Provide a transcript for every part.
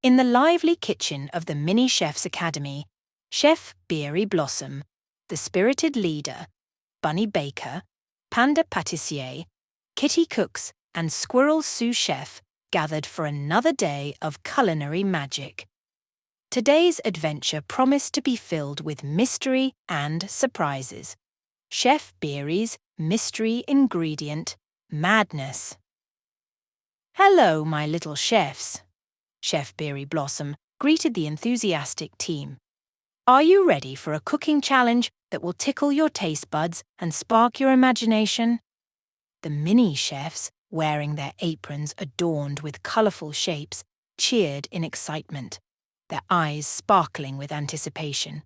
In the lively kitchen of the Mini Chef's Academy, Chef Beary Blossom, the spirited leader, Bunny Baker, Panda Pâtissier, Kitty Cooks, and Squirrel Sous Chef gathered for another day of culinary magic. Today's adventure promised to be filled with mystery and surprises. Chef Beary's mystery ingredient, madness. Hello, my little chefs. Chef Beary Blossom greeted the enthusiastic team. Are you ready for a cooking challenge that will tickle your taste buds and spark your imagination? The mini chefs, wearing their aprons adorned with colourful shapes, cheered in excitement, their eyes sparkling with anticipation.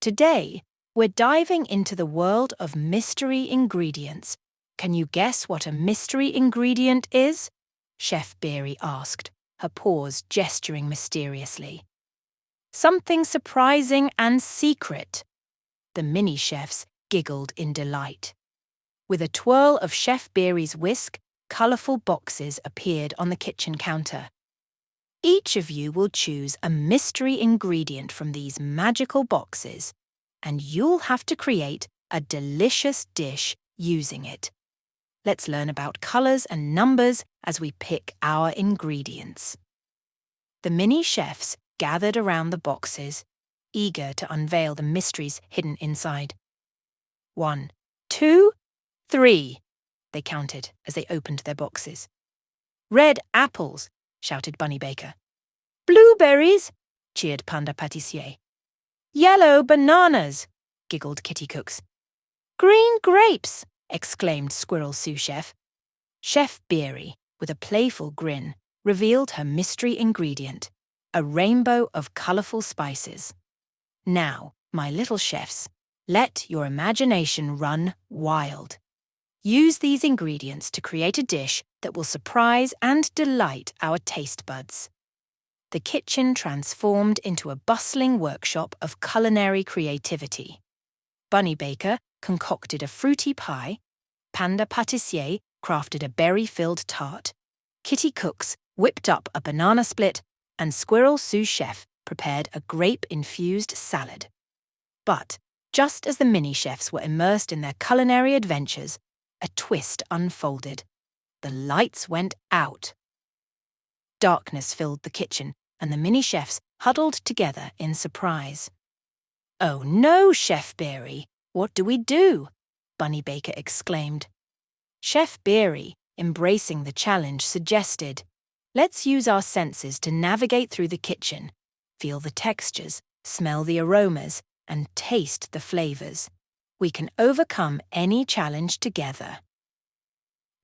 Today, we're diving into the world of mystery ingredients. Can you guess what a mystery ingredient is? Chef Beary asked, her paws gesturing mysteriously. Something surprising and secret. The mini chefs giggled in delight. With a twirl of Chef Beary's whisk, colourful boxes appeared on the kitchen counter. Each of you will choose a mystery ingredient from these magical boxes, and you'll have to create a delicious dish using it. Let's learn about colours and numbers as we pick our ingredients. The mini chefs gathered around the boxes, eager to unveil the mysteries hidden inside. 1, 2, 3, they counted as they opened their boxes. Red apples, shouted Bunny Baker. Blueberries, cheered Panda Pâtissier. Yellow bananas, giggled Kitty Cooks. Green grapes, exclaimed Squirrel Sous Chef. Chef Beary, with a playful grin, revealed her mystery ingredient, a rainbow of colourful spices. Now, my little chefs, let your imagination run wild. Use these ingredients to create a dish that will surprise and delight our taste buds. The kitchen transformed into a bustling workshop of culinary creativity. Bunny Baker concocted a fruity pie, Panda Pâtissier crafted a berry-filled tart, Kitty Cooks whipped up a banana split, and Squirrel Sous Chef prepared a grape-infused salad. But, just as the mini chefs were immersed in their culinary adventures, a twist unfolded. The lights went out. Darkness filled the kitchen, and the mini chefs huddled together in surprise. Oh no, Chef Beary, what do we do? Bunny Baker exclaimed. Chef Beary, embracing the challenge, suggested, let's use our senses to navigate through the kitchen, feel the textures, smell the aromas, and taste the flavours. We can overcome any challenge together.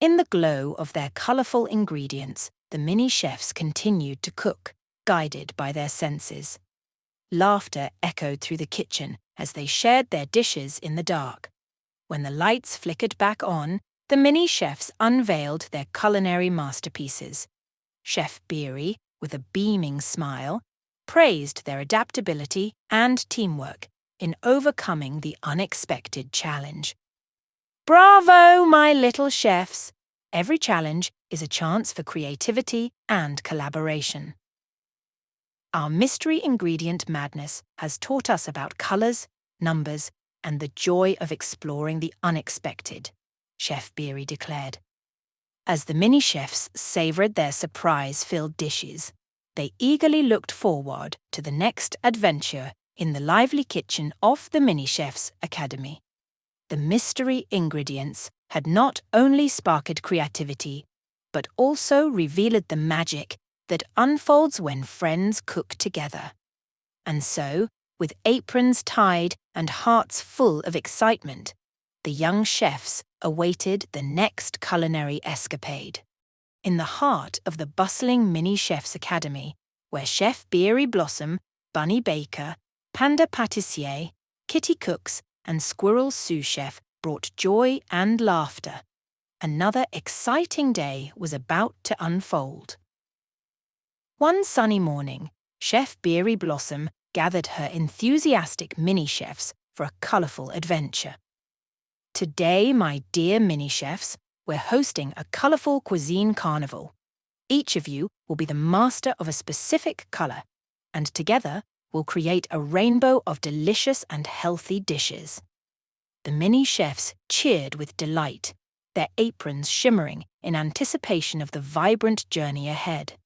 In the glow of their colourful ingredients, the mini chefs continued to cook, guided by their senses. Laughter echoed through the kitchen as they shared their dishes in the dark. When the lights flickered back on, the mini chefs unveiled their culinary masterpieces. Chef Beary, with a beaming smile, praised their adaptability and teamwork in overcoming the unexpected challenge. Bravo, my little chefs! Every challenge is a chance for creativity and collaboration. Our mystery ingredient madness has taught us about colours, numbers, and the joy of exploring the unexpected, Chef Beary declared. As the mini chefs savoured their surprise-filled dishes, they eagerly looked forward to the next adventure in the lively kitchen of the Mini Chef's Academy. The mystery ingredients had not only sparked creativity, but also revealed the magic that unfolds when friends cook together. And so, with aprons tied and hearts full of excitement, the young chefs awaited the next culinary escapade. In the heart of the bustling Mini Chef's Academy, where Chef Beary Blossom, Bunny Baker, Panda Pâtissier, Kitty Cooks, and Squirrel Sous Chef brought joy and laughter, another exciting day was about to unfold. One sunny morning, Chef Beary Blossom gathered her enthusiastic mini chefs for a colourful adventure. Today, my dear mini chefs, we're hosting a colourful cuisine carnival. Each of you will be the master of a specific color, and together we'll create a rainbow of delicious and healthy dishes. The mini chefs cheered with delight, their aprons shimmering in anticipation of the vibrant journey ahead.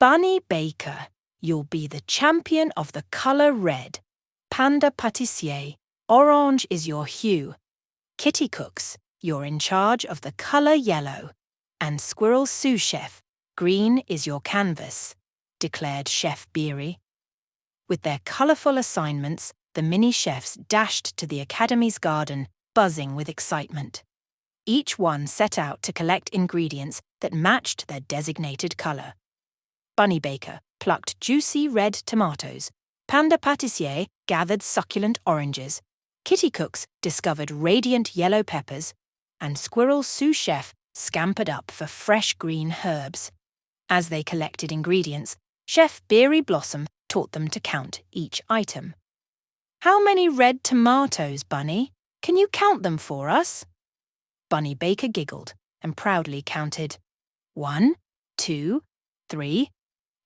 Bunny Baker, you'll be the champion of the color red. Panda Pâtissier, orange is your hue. Kitty Cooks, you're in charge of the color yellow. And Squirrel Sous Chef, green is your canvas, declared Chef Beary. With their colorful assignments, the mini chefs dashed to the Academy's garden, buzzing with excitement. Each one set out to collect ingredients that matched their designated color. Bunny Baker plucked juicy red tomatoes. Panda Pâtissier gathered succulent oranges. Kitty Cooks discovered radiant yellow peppers. And Squirrel Sous Chef scampered up for fresh green herbs. As they collected ingredients, Chef Beary Blossom taught them to count each item. "How many red tomatoes, Bunny? Can you count them for us?" Bunny Baker giggled and proudly counted 1, 2, 3,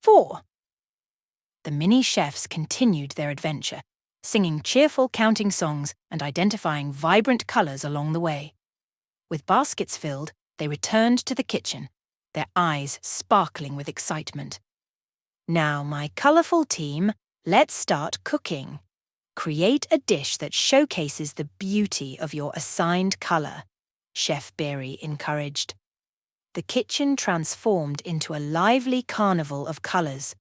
4. The mini chefs continued their adventure, singing cheerful counting songs and identifying vibrant colors along the way. With baskets filled, they returned to the kitchen, their eyes sparkling with excitement. "Now, my colorful team, let's start cooking. Create a dish that showcases the beauty of your assigned color," Chef Beary encouraged. The kitchen transformed into a lively carnival of colors,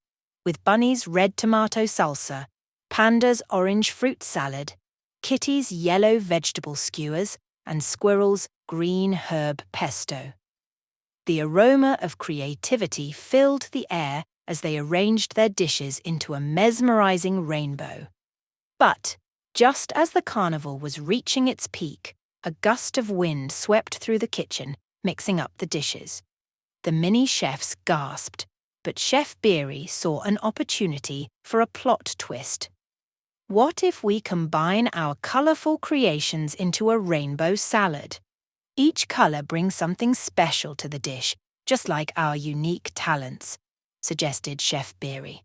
with Bunny's red tomato salsa, Panda's orange fruit salad, Kitty's yellow vegetable skewers, and Squirrel's green herb pesto. The aroma of creativity filled the air as they arranged their dishes into a mesmerizing rainbow. But, just as the carnival was reaching its peak, a gust of wind swept through the kitchen, mixing up the dishes. The mini chefs gasped, but Chef Beary saw an opportunity for a plot twist. What if we combine our colorful creations into a rainbow salad? Each color brings something special to the dish, just like our unique talents, suggested Chef Beary.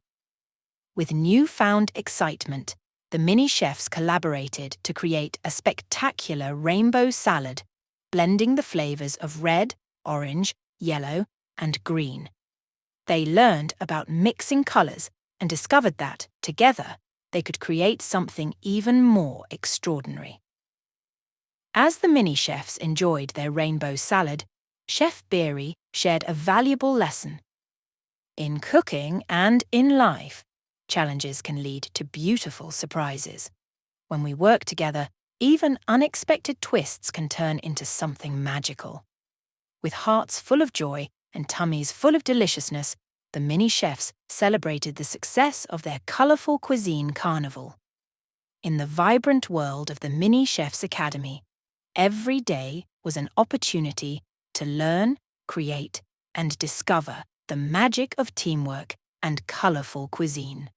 With newfound excitement, the mini chefs collaborated to create a spectacular rainbow salad, blending the flavors of red, orange, yellow, and green. They learned about mixing colors and discovered that, together, they could create something even more extraordinary. As the mini chefs enjoyed their rainbow salad, Chef Beary shared a valuable lesson. In cooking and in life, challenges can lead to beautiful surprises. When we work together, even unexpected twists can turn into something magical. With hearts full of joy and tummies full of deliciousness, the mini chefs celebrated the success of their colorful cuisine carnival. In the vibrant world of the Mini Chefs Academy, every day was an opportunity to learn, create, and discover the magic of teamwork and colorful cuisine.